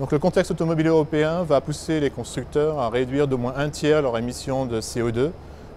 Donc le contexte automobile européen va pousser les constructeurs à réduire d'au moins un tiers leurs émissions de CO2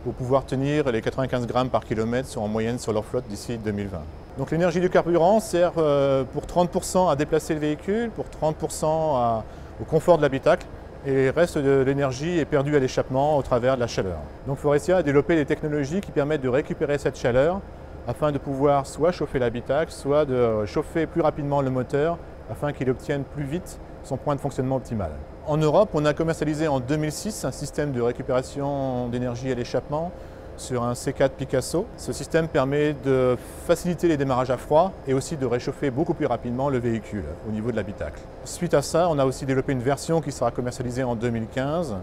pour pouvoir tenir les 95 grammes par kilomètre en moyenne sur leur flotte d'ici 2020. Donc l'énergie du carburant sert pour 30% à déplacer le véhicule, pour 30% au confort de l'habitacle, et le reste de l'énergie est perdu à l'échappement au travers de la chaleur. Donc Faurecia a développé des technologies qui permettent de récupérer cette chaleur afin de pouvoir soit chauffer l'habitacle, soit de chauffer plus rapidement le moteur afin qu'il obtienne plus vite son point de fonctionnement optimal. En Europe, on a commercialisé en 2006 un système de récupération d'énergie à l'échappement sur un C4 Picasso. Ce système permet de faciliter les démarrages à froid et aussi de réchauffer beaucoup plus rapidement le véhicule au niveau de l'habitacle. Suite à ça, on a aussi développé une version qui sera commercialisée en 2015,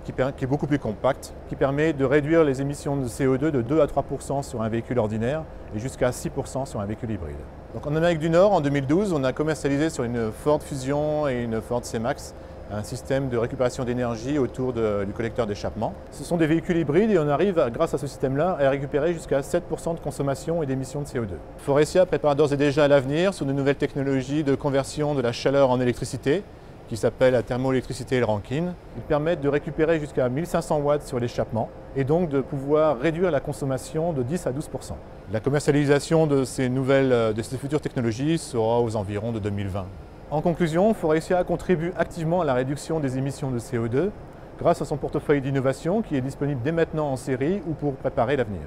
qui est beaucoup plus compacte, qui permet de réduire les émissions de CO2 de 2 à 3% sur un véhicule ordinaire et jusqu'à 6% sur un véhicule hybride. Donc en Amérique du Nord, en 2012, on a commercialisé sur une Ford Fusion et une Ford C-Max un système de récupération d'énergie autour du collecteur d'échappement. Ce sont des véhicules hybrides et on arrive, grâce à ce système-là, à récupérer jusqu'à 7% de consommation et d'émissions de CO2. Faurecia prépare d'ores et déjà à l'avenir sur de nouvelles technologies de conversion de la chaleur en électricité, qui s'appelle la thermoélectricité Rankine. Ils permettent de récupérer jusqu'à 1500 watts sur l'échappement et donc de pouvoir réduire la consommation de 10 à 12%. La commercialisation de ces futures technologies sera aux environs de 2020. En conclusion, Faurecia contribue activement à la réduction des émissions de CO2 grâce à son portefeuille d'innovation qui est disponible dès maintenant en série ou pour préparer l'avenir.